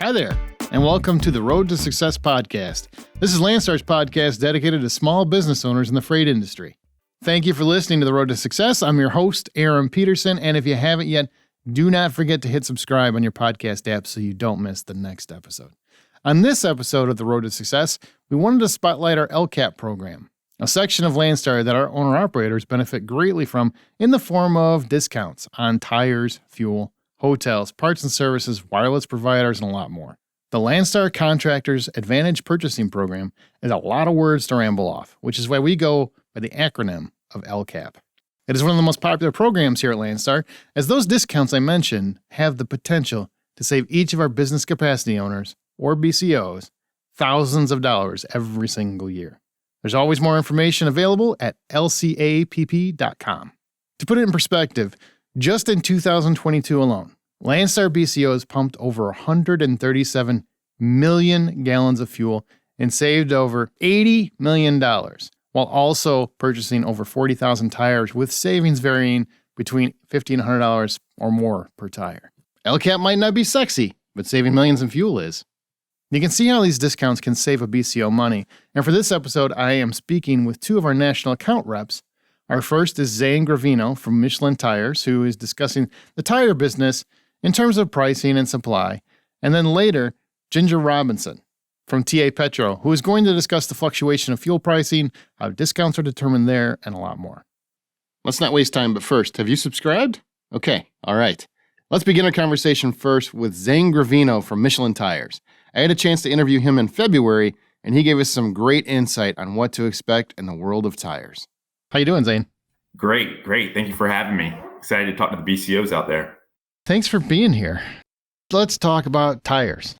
Hi there, and welcome to the Road to Success podcast. This is Landstar's podcast dedicated to small business owners in the freight industry. Thank you for listening to the Road to Success. I'm your host, Aaron Peterson, and if you haven't yet, do not forget to hit subscribe on your podcast app so you don't miss the next episode. On this episode of the Road to Success, we wanted to spotlight our LCAPP program, a section of Landstar that our owner-operators benefit greatly from in the form of discounts on tires, fuel, hotels, parts and services, wireless providers, and a lot more. The Landstar Contractors Advantage Purchasing Program is a lot of words to ramble off, which is why we go by the acronym of LCAPP. It is one of the most popular programs here at Landstar, as those discounts I mentioned have the potential to save each of our business capacity owners, or BCOs, thousands of dollars every single year. There's always more information available at LCAPP.com. To put it in perspective, just in 2022 alone, Landstar BCOs pumped over 137 million gallons of fuel and saved over $80 million, while also purchasing over 40,000 tires with savings varying between $1,500 and $100 or more per tire. LCAPP might not be sexy, but saving millions in fuel is. You can see how these discounts can save a BCO money, and for this episode, I am speaking with two of our national account reps. Our first is Zane Gravino from Michelin Tires, who is discussing the tire business in terms of pricing and supply. And then later, Ginger Robinson from TA Petro, who is going to discuss the fluctuation of fuel pricing, how discounts are determined there, and a lot more. Let's not waste time, but first, have you subscribed? Okay, all right. Let's begin our conversation first with Zane Gravino from Michelin Tires. I had a chance to interview him in February, and he gave us some great insight on what to expect in the world of tires. How you doing, Zane? Great. Thank you for having me. Excited to talk to the BCOs out there. Thanks for being here. Let's talk about tires.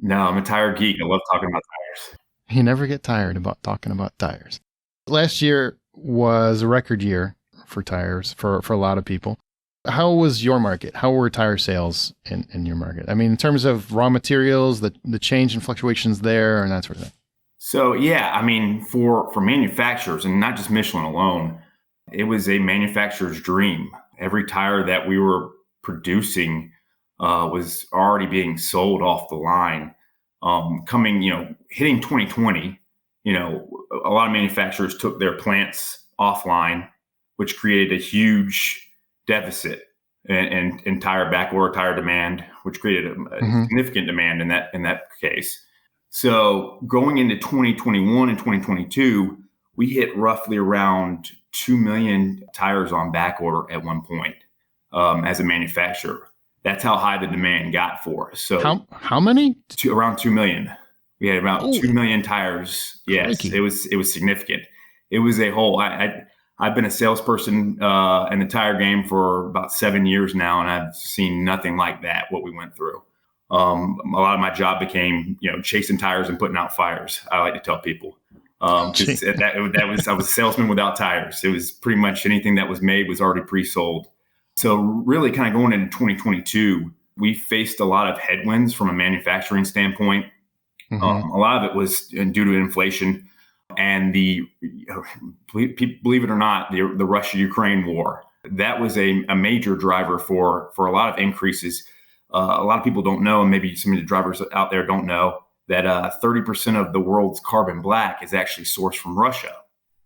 No, I'm a tire geek. I love talking about tires. You never get tired about talking about tires. Last year was a record year for tires for a lot of people. How was your market? How were tire sales in your market? I mean, in terms of raw materials, the change in fluctuations there and that sort of thing. So, yeah, I mean, for manufacturers, and not just Michelin alone, it was a manufacturer's dream. Every tire that we were producing was already being sold off the line. Hitting 2020, a lot of manufacturers took their plants offline, which created a huge deficit in tire backorder, tire demand, which created a significant demand in that case. So going into 2021 and 2022, we hit roughly around 2 million tires on back order at one point as a manufacturer. That's how high the demand got for us. So how many? Around 2 million. We had about 2 million tires. Yes, crikey. It was significant. It was a whole. I've been a salesperson in the tire game for about 7 years now, and I've seen nothing like that, what we went through. A lot of my job became, chasing tires and putting out fires. I like to tell people, I was a salesman without tires. It was pretty much anything that was made was already pre-sold. So really kind of going into 2022, we faced a lot of headwinds from a manufacturing standpoint. A lot of it was due to inflation and believe it or not, the Russia-Ukraine war. That was a major driver for a lot of increases. A lot of people don't know, and maybe some of the drivers out there don't know, that 30% of the world's carbon black is actually sourced from Russia.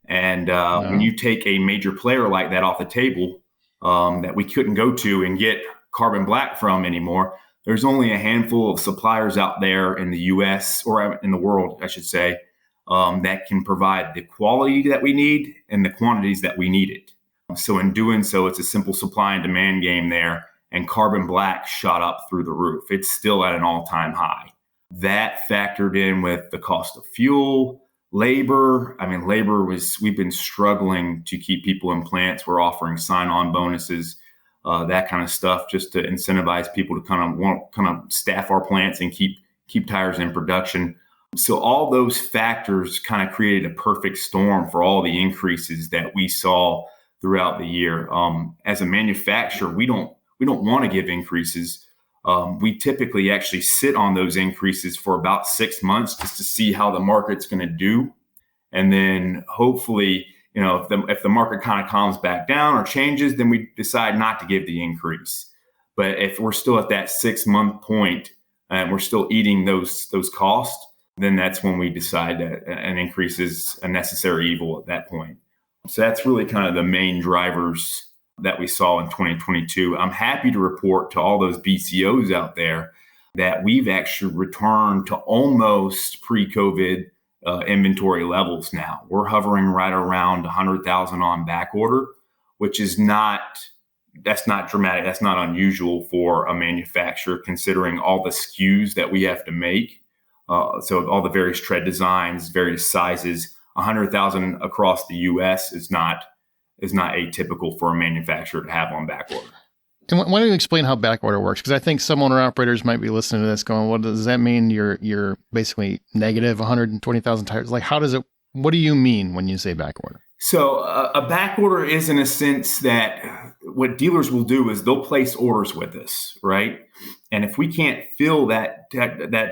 And when you take a major player like that off the table that we couldn't go to and get carbon black from anymore, there's only a handful of suppliers out there in the U.S. or in the world, I should say, that can provide the quality that we need and the quantities that we need it. So in doing so, it's a simple supply and demand game there. And carbon black shot up through the roof. It's still at an all-time high. That factored in with the cost of fuel, labor. I mean, we've been struggling to keep people in plants. We're offering sign-on bonuses, that kind of stuff, just to incentivize people to kind of staff our plants and keep tires in production. So all those factors kind of created a perfect storm for all the increases that we saw throughout the year. As a manufacturer, we don't want to give increases. We typically actually sit on those increases for about 6 months just to see how the market's going to do. And then hopefully, if the market kind of calms back down or changes, then we decide not to give the increase. But if we're still at that 6 month point, and we're still eating those costs, then that's when we decide that an increase is a necessary evil at that point. So that's really kind of the main drivers that we saw in 2022. I'm happy to report to all those BCOs out there that we've actually returned to almost pre-COVID inventory levels now. We're hovering right around 100,000 on back order, which is that's not dramatic. That's not unusual for a manufacturer, considering all the SKUs that we have to make. So all the various tread designs, various sizes. 100,000 across the U.S. is not atypical for a manufacturer to have on back order. And why don't you explain how back order works? Because I think some owner operators might be listening to this going, "What does that mean? You're basically negative 120,000 tires." Like, what do you mean when you say back order? So a back order is, in a sense, that what dealers will do is they'll place orders with us, right? And if we can't fill that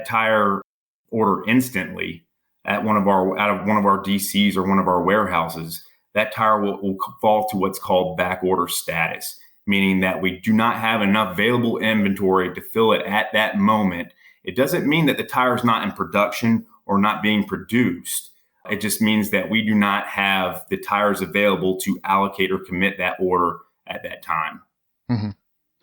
tire order instantly out of one of our DCs or one of our warehouses, that tire will fall to what's called back order status, meaning that we do not have enough available inventory to fill it at that moment. It doesn't mean that the tire is not in production or not being produced. It just means that we do not have the tires available to allocate or commit that order at that time. Mm-hmm.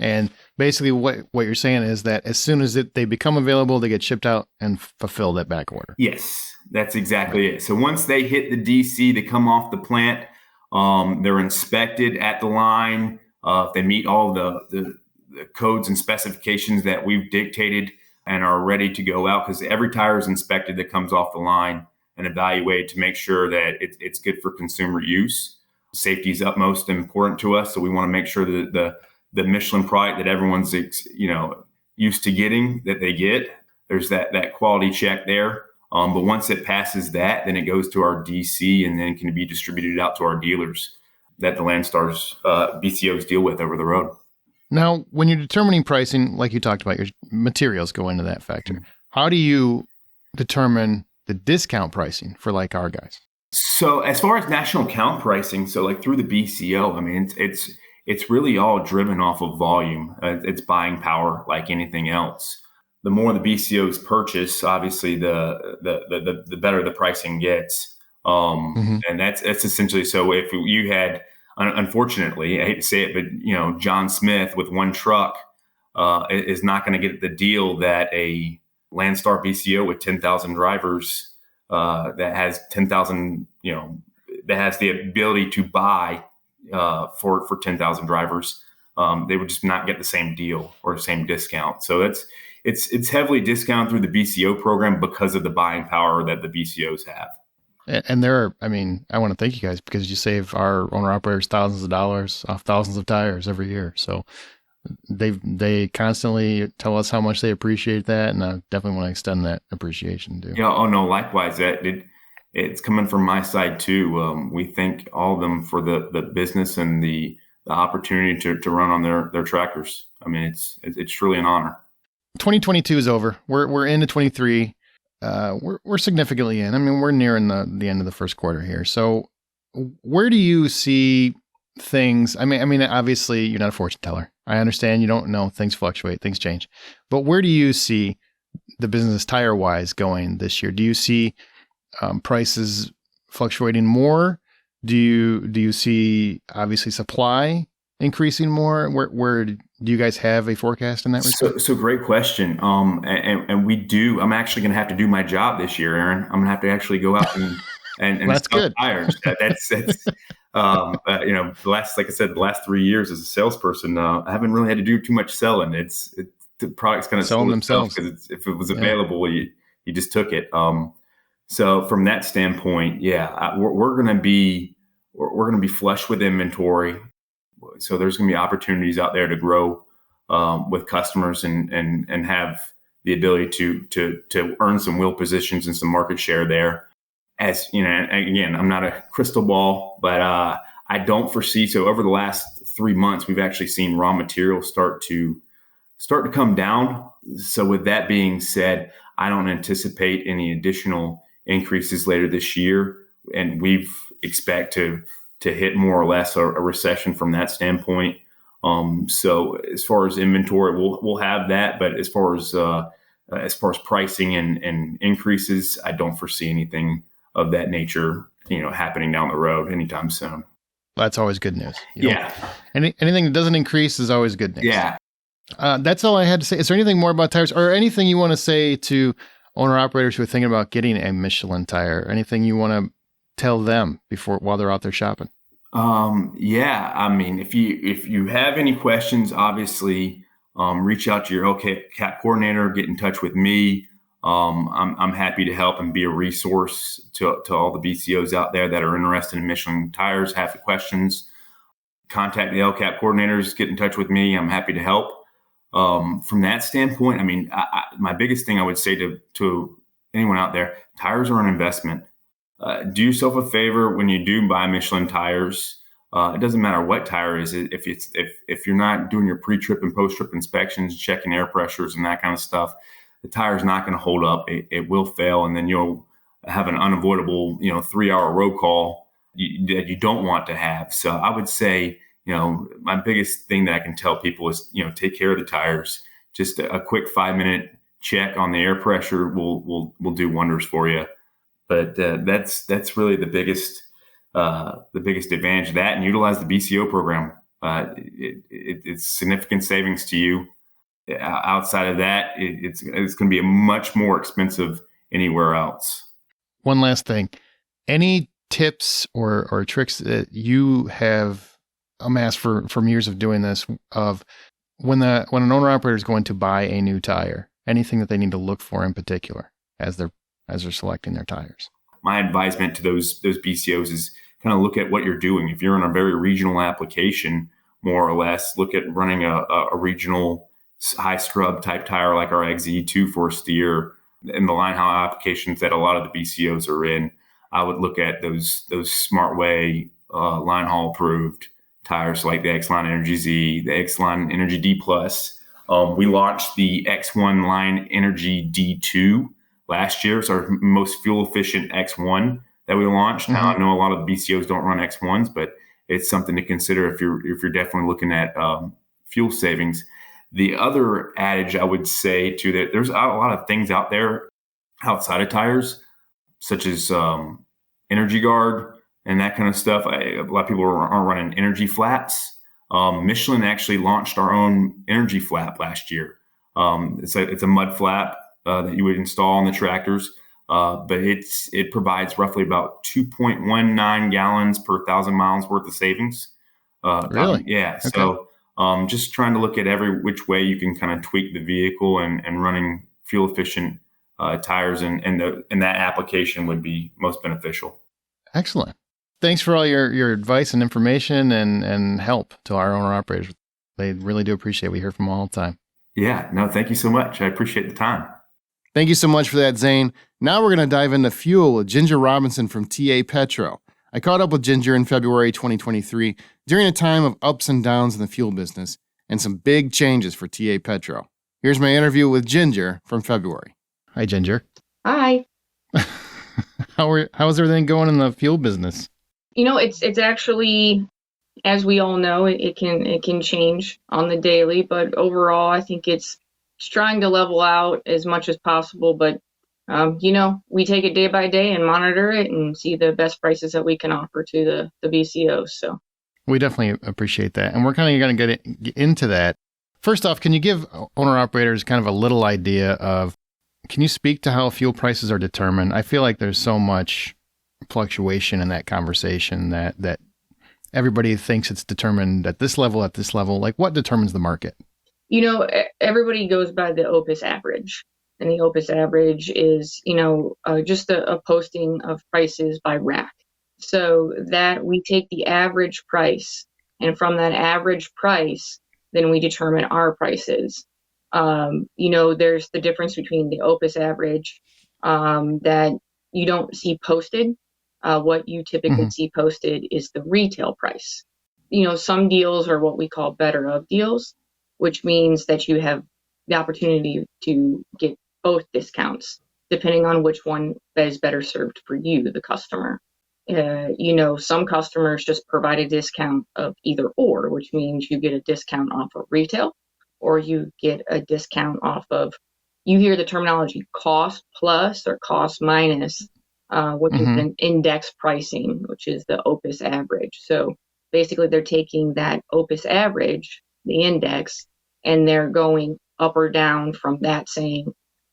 And basically what you're saying is that as soon as they become available, they get shipped out and fulfill that back order. Yes, that's exactly it. So once they hit the DC, they come off the plant, they're inspected at the line. If they meet all the codes and specifications that we've dictated and are ready to go out, because every tire is inspected that comes off the line and evaluated to make sure that it's good for consumer use. Safety is utmost important to us, so we want to make sure that the Michelin product that everyone's used to getting, that they get. There's that quality check there. But once it passes that, then it goes to our DC and then can be distributed out to our dealers that the Landstar's BCOs deal with over the road. Now, when you're determining pricing, like you talked about, your materials go into that factor. Mm-hmm. How do you determine the discount pricing for like our guys? So as far as national account pricing, so like through the BCO, I mean, it's really all driven off of volume. It's buying power like anything else. The more the BCOs purchase, obviously, the better the pricing gets. Mm-hmm. And that's essentially, so if you had, unfortunately, I hate to say it, but John Smith with one truck is not going to get the deal that a Landstar BCO with 10,000 drivers that has 10,000, that has the ability to buy for 10,000 drivers. They would just not get the same deal or the same discount. So it's heavily discounted through the BCO program because of the buying power that the BCOs have. And I want to thank you guys because you save our owner operators thousands of dollars off thousands of tires every year. So they constantly tell us how much they appreciate that, and I definitely want to extend that appreciation too. Yeah. Oh no. Likewise, it's coming from my side too. We thank all of them for the business and the opportunity to run on their tractors. I mean, it's truly an honor. 2022 is over. We're into 23. We're significantly in. I mean, we're nearing the end of the first quarter here. So where do you see things? I mean, obviously you're not a fortune teller. I understand you don't know, things fluctuate, things change, but where do you see the business tire wise going this year? Do you see prices fluctuating more? Do you see obviously supply increasing more? Where do you guys have a forecast in that respect? So great question. And we do. I'm actually going to have to do my job this year, Aaron. I'm going to have to actually go out and that's sell good. Tires. That's the last 3 years as a salesperson, I haven't really had to do too much selling. The product's going to sell themselves because if it was available, you just took it. So from that standpoint, we're going to be flush with inventory. So there's going to be opportunities out there to grow with customers and have the ability to earn some wheel positions and some market share there. As you know, again, I'm not a crystal ball, but I don't foresee. So over the last 3 months, we've actually seen raw materials start to come down. So with that being said, I don't anticipate any additional increases later this year, and we've expect to hit more or less a recession from that standpoint. So as far as inventory, we'll have that, but as far as as far as pricing and increases, I don't foresee anything of that nature, happening down the road anytime soon. That's always good news. Yeah. Anything that doesn't increase is always good news. Yeah. That's all I had to say. Is there anything more about tires or anything you want to say to owner-operators who are thinking about getting a Michelin tire? Anything you want to tell them while they're out there shopping? Yeah. I mean, if you have any questions, obviously, reach out to your LCAPP coordinator, get in touch with me. I'm happy to help and be a resource to all the BCOs out there that are interested in Michelin tires, have questions. Contact the LCAPP coordinators, get in touch with me. I'm happy to help. From that standpoint, I mean, my biggest thing I would say to anyone out there, tires are an investment. Do yourself a favor when you do buy Michelin tires. It doesn't matter what tire is. If you're not doing your pre-trip and post-trip inspections, checking air pressures and that kind of stuff, the tire is not going to hold up. It will fail, and then you'll have an unavoidable 3-hour road call that you don't want to have. So I would say, my biggest thing that I can tell people is, take care of the tires. Just a quick 5-minute check on the air pressure will do wonders for you. But that's really the biggest advantage of that, and utilize the BCO program. It's significant savings to you. Outside of that, it's going to be a much more expensive anywhere else. One last thing, any tips or tricks that you have amassed from years of doing this, of when an owner operator is going to buy a new tire, anything that they need to look for in particular as they're selecting their tires? My advisement to those BCOs is kind of look at what you're doing. If you're in a very regional application, more or less, look at running a regional high scrub type tire like our XZ2 for a steer and the line haul applications that a lot of the BCOs are in. I would look at those SmartWay line haul approved tires like the X-Line Energy Z, the X-Line Energy D+. We launched the X1 Line Energy D2 last year. It's our most fuel efficient X1 that we launched. Mm-hmm. Now I know a lot of the BCOs don't run X1s, but it's something to consider if you're definitely looking at fuel savings. The other adage I would say to that, there's a lot of things out there outside of tires, such as Energy Guard and that kind of stuff. A lot of people are running energy flaps. Michelin actually launched our own energy flap last year. It's a mud flap that you would install on the tractors, but it provides roughly about 2.19 gallons per 1,000 miles worth of savings. Really? Yeah. Okay. So just trying to look at every which way you can kind of tweak the vehicle and running fuel efficient tires and that application would be most beneficial. Excellent. Thanks for all your advice and information and help to our owner operators. They really do appreciate it. We hear from them all the time. Yeah. No, thank you so much. I appreciate the time. Thank you so much for that, Zane. Now we're going to dive into fuel with Ginger Robinson from TA Petro. I caught up with Ginger in February 2023 during a time of ups and downs in the fuel business and some big changes for TA Petro. Here's my interview with Ginger from February. Hi, Ginger. Hi. How's everything going in the fuel business? It's actually, as we all know, it can change on the daily, but overall, I think it's trying to level out as much as possible. But we take it day by day and monitor it and see the best prices that we can offer to the BCOs. So we definitely appreciate that, and we're kind of going to get into that. First off, can you give owner operators kind of a little idea of? Can you speak to how fuel prices are determined? I feel like there's so much fluctuation in that conversation that everybody thinks it's determined at this level. Like, what determines the market? Everybody goes by the OPIS average. And the OPIS average is, just a posting of prices by rack. So that we take the average price, and from that average price, then we determine our prices. There's the difference between the OPIS average that you don't see posted. What you typically see posted is the retail price. Some deals are what we call better of deals, which means that you have the opportunity to get both discounts, depending on which one that is better served for you, the customer. Some customers just provide a discount of either or, which means you get a discount off of retail, or you get a discount off of you hear the terminology cost plus or cost minus, which is an index pricing, which is the OPIS average. So basically they're taking that OPIS average, the index, and they're going up or down from that, saying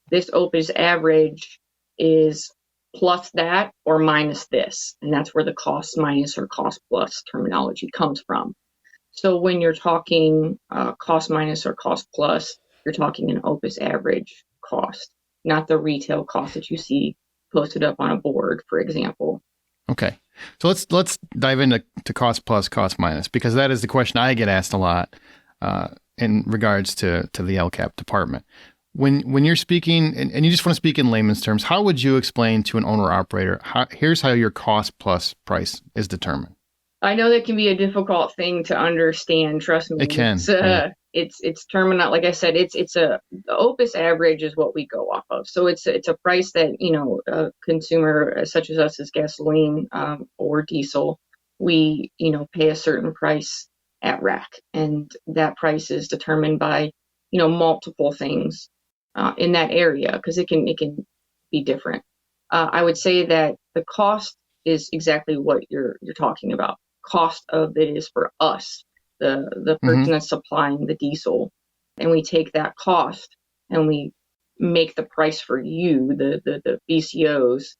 this OPIS average is plus that or minus this. And that's where the cost minus or cost plus terminology comes from. So when you're talking cost minus or cost plus, you're talking an OPIS average cost, not the retail cost that you see posted up on a board, for example. Okay. So let's dive into cost plus, cost minus, because that is the question I get asked a lot in regards to the LCAPP department. When you're speaking, and you just want to speak in layman's terms, how would you explain to an owner-operator, here's how your cost plus price is determined? I know that can be a difficult thing to understand. Trust me. It can. It's terminal. Like I said, the OPIS average is what we go off of. So it's a price that, a consumer such as us as gasoline or diesel, we, pay a certain price at rack. And that price is determined by, multiple things in that area, because it can be different. I would say that the cost is exactly what you're talking about. Cost of it is for us, the person that's supplying the diesel, and we take that cost and we make the price for you, the BCOs,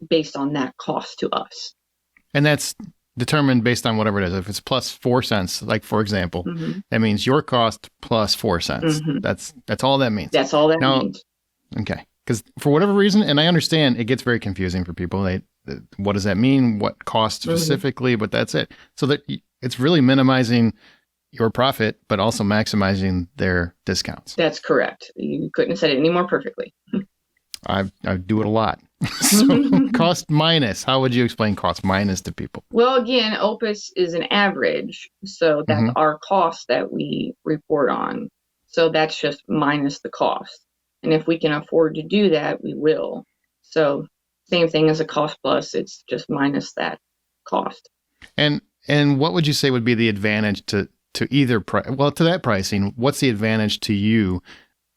based on that cost to us. And that's determined based on whatever it is. If it's plus 4 cents, like for example, that means your cost plus 4 cents. That's all that means. That's all that means. Okay. Because for whatever reason, and I understand it gets very confusing for people. What does that mean? What cost specifically? But that's it. So that it's really minimizing your profit, but also maximizing their discounts. That's correct. You couldn't have said it any more perfectly. I do it a lot. So cost minus, how would you explain cost minus to people? Well, again, OPIS is an average. So that's our cost that we report on. So that's just minus the cost. And if we can afford to do that, we will. So same thing as a cost plus, it's just minus that cost. And what would you say would be the advantage to either to that pricing? What's the advantage to you?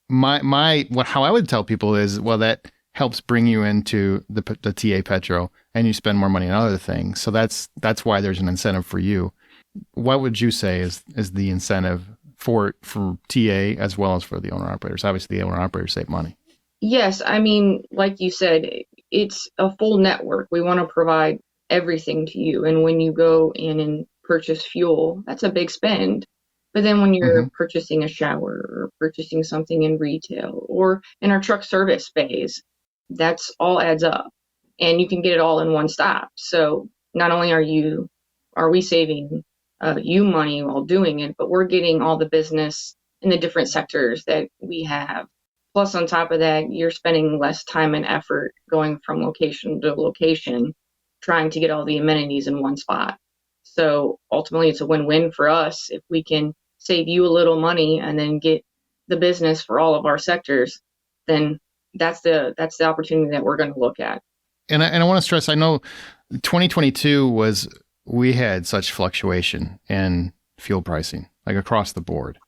How I would tell people is, well, that helps bring you into the TA Petro, and you spend more money on other things. So that's why there's an incentive for you. What would you say is the incentive for TA as well as for the owner operators? Obviously, the owner operators save money. Yes, I mean, like you said, it's a full network. We want to provide everything to you. And when you go in and purchase fuel, that's a big spend. But then when you're purchasing a shower or purchasing something in retail or in our truck service bays, that's all adds up. And you can get it all in one stop. So not only are we saving you money while doing it, but we're getting all the business in the different sectors that we have. Plus, on top of that, you're spending less time and effort going from location to location, trying to get all the amenities in one spot. So ultimately, it's a win-win for us. If we can save you a little money and then get the business for all of our sectors, then that's the opportunity that we're going to look at. And I want to stress, I know 2022 we had such fluctuation in fuel pricing, like across the board.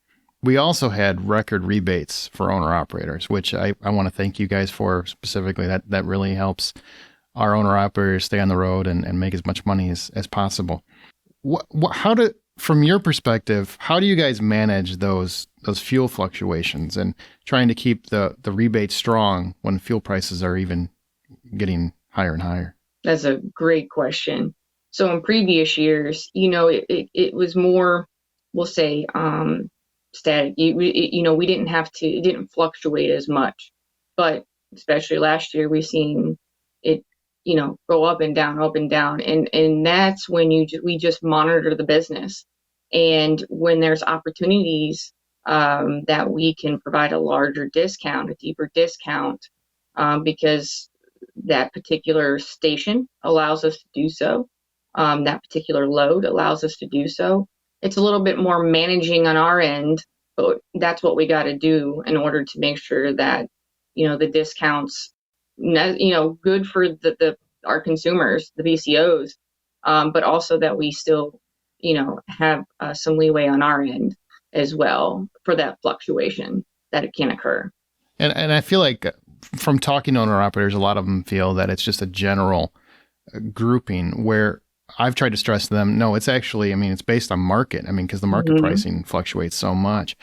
We also had record rebates for owner operators, which I want to thank you guys for specifically. That really helps our owner operators stay on the road and make as much money as possible. From your perspective, how do you guys manage those fuel fluctuations and trying to keep the rebates strong when fuel prices are even getting higher and higher? That's a great question. So in previous years, it was more, we'll say, static. We didn't have to, it didn't fluctuate as much. But especially last year, we've seen it, go up and down. And that's when we just monitor the business. And when there's opportunities that we can provide a larger discount, a deeper discount, because that particular station allows us to do so, that particular load allows us to do so. It's a little bit more managing on our end, but that's what we got to do in order to make sure that, the discounts, good for our consumers, the BCOs, but also that we still, have some leeway on our end as well for that fluctuation that it can occur. And I feel like from talking to owner operators, a lot of them feel that it's just a general grouping where I've tried to stress to them, no, it's actually, I mean, it's based on market. I mean, because the market pricing fluctuates so much.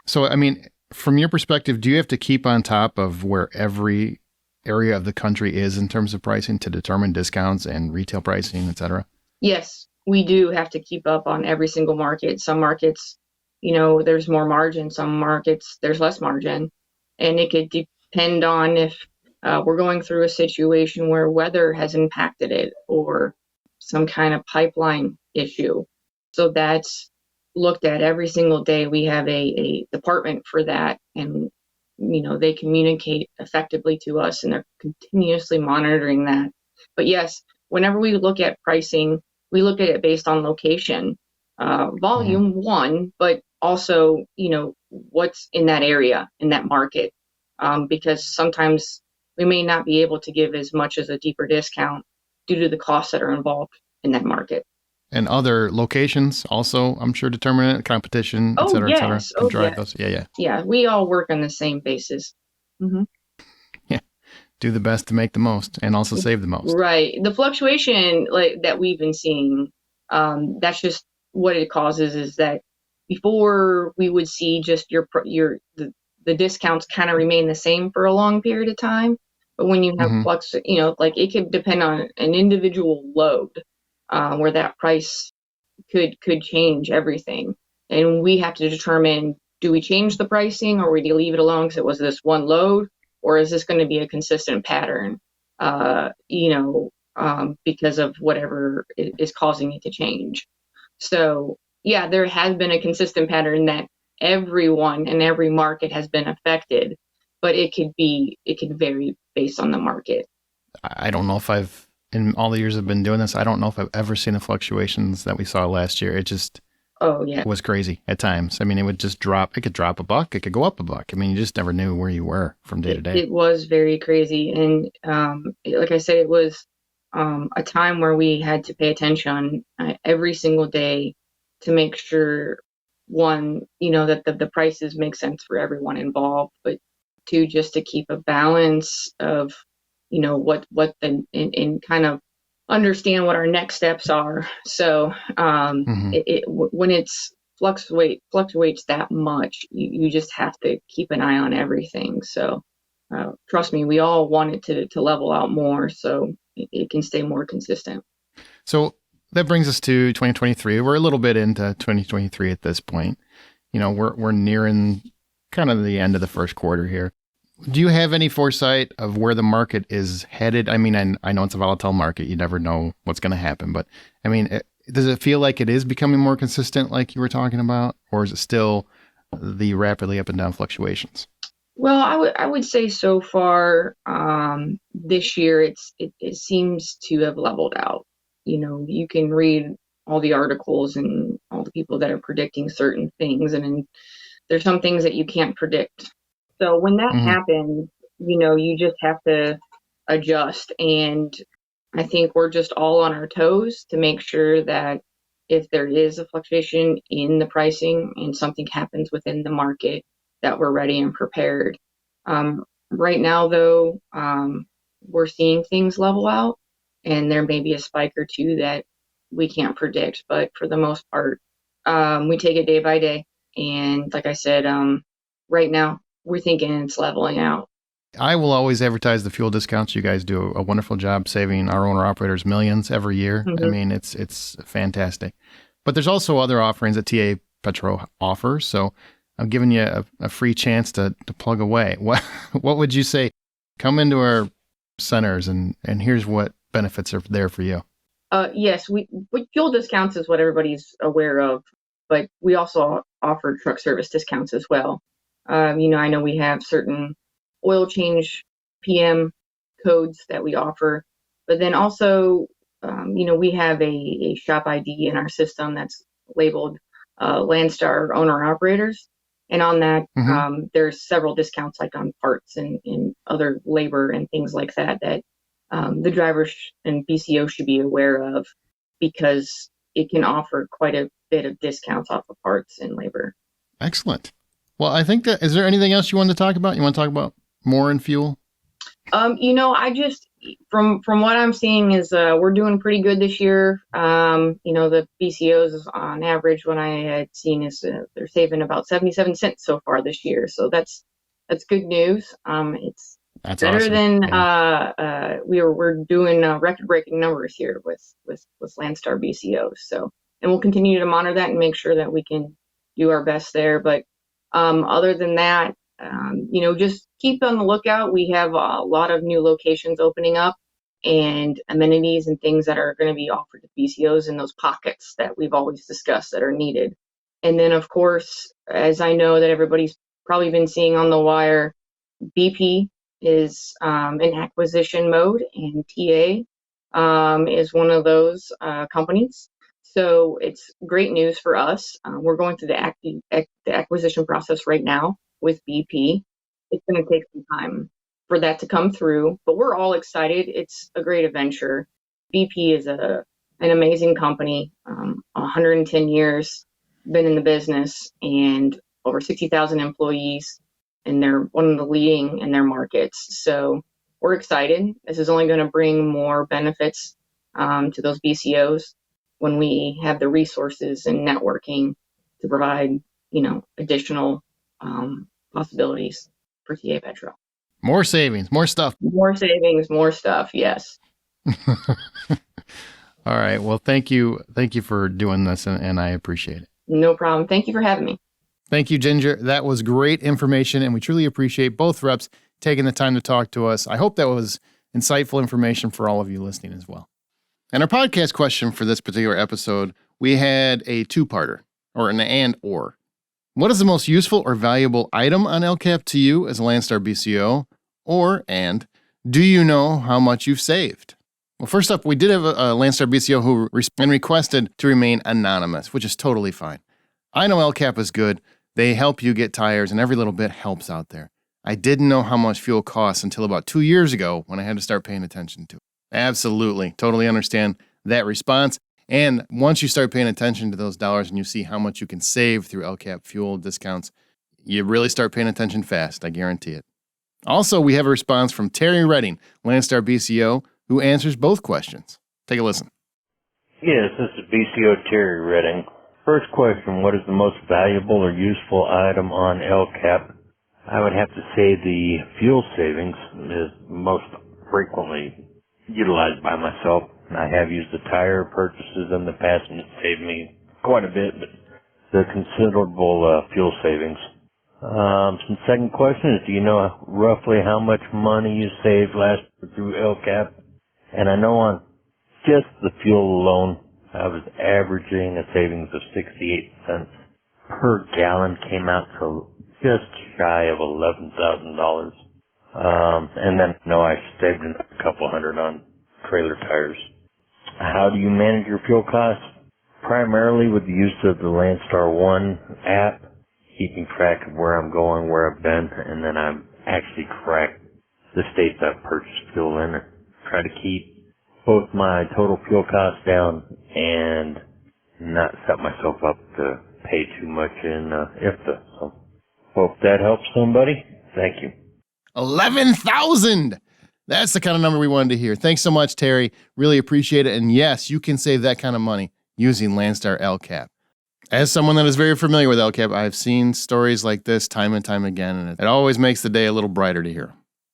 So, I mean, from your perspective, do you have to keep on top of where every area of the country is in terms of pricing to determine discounts and retail pricing, et cetera? Yes, we do have to keep up on every single market. Some markets, there's more margin. Some markets, there's less margin. And it could depend on if we're going through a situation where weather has impacted it or some kind of pipeline issue. So that's looked at every single day. We have a department for that, and they communicate effectively to us, and they're continuously monitoring that. But yes, whenever we look at pricing, we look at it based on location, volume one, but also what's in that area, in that market, because sometimes we may not be able to give as much as a deeper discount due to the costs that are involved in that market. And other locations also, I'm sure, determine it, competition, et cetera, yes. can drive those. Yeah. Yeah, we all work on the same basis. Yeah. Do the best to make the most and also save the most. Right. The fluctuation that we've been seeing, that's just what it causes is that before we would see just the discounts kind of remain the same for a long period of time. But when you have flux, like it could depend on an individual load where that price could change everything. And we have to determine, do we change the pricing or do we leave it alone because it was this one load? Or is this going to be a consistent pattern, because of whatever is causing it to change? So, yeah, there has been a consistent pattern that everyone in every market has been affected, but it could vary based on the market. I don't know if in all the years I've been doing this, I don't know if I've ever seen the fluctuations that we saw last year. It just was crazy at times. I mean, it would just drop. It could drop $1. It could go up $1. I mean, you just never knew where you were from day to day. It was very crazy. And like I said, it was a time where we had to pay attention every single day to make sure, one, that the prices make sense for everyone involved, but two, just to keep a balance of, what and kind of understand what our next steps are. So when it's fluctuates that much, you just have to keep an eye on everything. So trust me, we all want it to level out more so it can stay more consistent. So that brings us to 2023. We're a little bit into 2023 at this point. We're nearing kind of the end of the first quarter here. Do you have any foresight of where the market is headed? I mean, I know it's a volatile market. You never know what's going to happen. But, I mean, does it feel like it is becoming more consistent like you were talking about? Or is it still the rapidly up and down fluctuations? Well, I would say so far this year, it seems to have leveled out. You can read all the articles and all the people that are predicting certain things. And there's some things that you can't predict. So when that happens, you just have to adjust. And I think we're just all on our toes to make sure that if there is a fluctuation in the pricing and something happens within the market, that we're ready and prepared. Right now, though, we're seeing things level out, and there may be a spike or two that we can't predict. But for the most part, we take it day by day. And like I said, right now, we're thinking it's leveling out. I will always advertise the fuel discounts. You guys do a wonderful job saving our owner operators millions every year. I mean, it's fantastic. But there's also other offerings that TA Petro offers. So I'm giving you a free chance to plug away. What would you say? Come into our centers and here's what benefits are there for you. Yes, fuel discounts is what everybody's aware of, but we also offer truck service discounts as well. I know we have certain oil change PM codes that we offer, but then also, we have a shop ID in our system that's labeled Landstar owner operators. And on that, there's several discounts like on parts and other labor and things like that the drivers and BCO should be aware of, because it can offer quite a bit of discounts off of parts and labor. Excellent. Well, I think is there anything else you wanted to talk about? You want to talk about more in fuel? I just from what I'm seeing is we're doing pretty good this year. The BCOs on average, what I had seen is they're saving about 77 cents so far this year. So that's good news. That's better awesome. than we're doing record-breaking numbers here with Landstar BCOs. So, and we'll continue to monitor that and make sure that we can do our best there. But other than that, just keep on the lookout. We have a lot of new locations opening up and amenities and things that are going to be offered to BCOs in those pockets that we've always discussed that are needed. And then, of course, as I know that everybody's probably been seeing on the wire, BP is in acquisition mode, and TA is one of those companies. So it's great news for us. We're going through the acquisition process right now with BP. It's going to take some time for that to come through, but we're all excited. It's a great adventure. BP is an amazing company, 110 years, been in the business, and over 60,000 employees, and they're one of the leading in their markets. So we're excited. This is only going to bring more benefits to those BCOs when we have the resources and networking to provide, additional possibilities for TA Petro. More savings, more stuff. More savings, more stuff. Yes. All right. Well, thank you. Thank you for doing this, and I appreciate it. No problem. Thank you for having me. Thank you, Ginger. That was great information, and we truly appreciate both reps taking the time to talk to us. I hope that was insightful information for all of you listening as well. And our podcast question for this particular episode, we had a two-parter, or an and/or. What is the most useful or valuable item on LCAPP to you as a Landstar BCO? And do you know how much you've saved? Well, first up, we did have a Landstar BCO who requested to remain anonymous, which is totally fine. I know LCAPP is good. They help you get tires, and every little bit helps out there. I didn't know how much fuel costs until about 2 years ago when I had to start paying attention to it. Absolutely. Totally understand that response. And once you start paying attention to those dollars and you see how much you can save through LCAPP fuel discounts, you really start paying attention fast, I guarantee it. Also, we have a response from Terry Redding, Landstar BCO, who answers both questions. Take a listen. Yes, this is BCO Terry Redding. First question, what is the most valuable or useful item on LCAPP? I would have to say the fuel savings is most frequently utilized by myself. I have used the tire purchases in the past, and it saved me quite a bit, but they're considerable fuel savings. Some second question is, do you know roughly how much money you saved last year through LCAPP? And I know on just the fuel alone, I was averaging a savings of 68 cents per gallon, came out to just shy of $11,000. And then, I saved a couple hundred on trailer tires. How do you manage your fuel costs? Primarily with the use of the Landstar One app, keeping track of where I'm going, where I've been, and then I actually track the states I've purchased fuel in, and try to keep both my total fuel costs down and not set myself up to pay too much in IFTA. So, hope that helps somebody. Thank you. 11,000! That's the kind of number we wanted to hear. Thanks so much, Terry. Really appreciate it. And yes, you can save that kind of money using Landstar LCAPP. As someone that is very familiar with LCAPP, I've seen stories like this time and time again, and it always makes the day a little brighter to hear.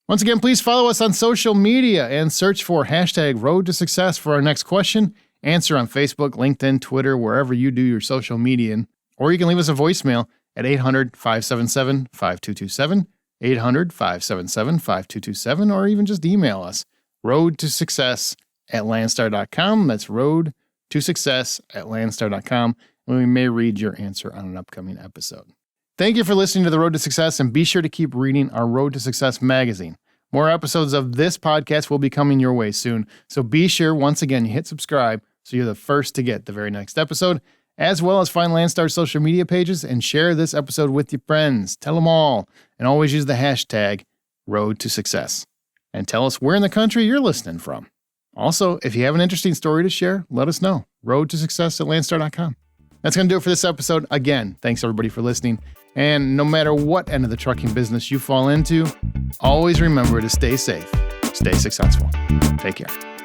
Once again, please follow us on social media and search for #RoadToSuccess for our next question. Answer on Facebook, LinkedIn, Twitter, wherever you do your social media. Or you can leave us a voicemail at 800-577-5227, 800-577-5227, or even just email us, roadtosuccess@landstar.com. That's roadtosuccess@landstar.com, and we may read your answer on an upcoming episode. Thank you for listening to The Road to Success, and be sure to keep reading our Road to Success magazine. More episodes of this podcast will be coming your way soon, so be sure, once again, you hit subscribe so you're the first to get the very next episode, as well as find Landstar's social media pages and share this episode with your friends. Tell them all, and always use the hashtag Road to Success. And tell us where in the country you're listening from. Also, if you have an interesting story to share, let us know. roadtosuccess@landstar.com. That's going to do it for this episode. Again, thanks everybody for listening. And no matter what end of the trucking business you fall into, Always remember to stay safe, stay successful. Take care.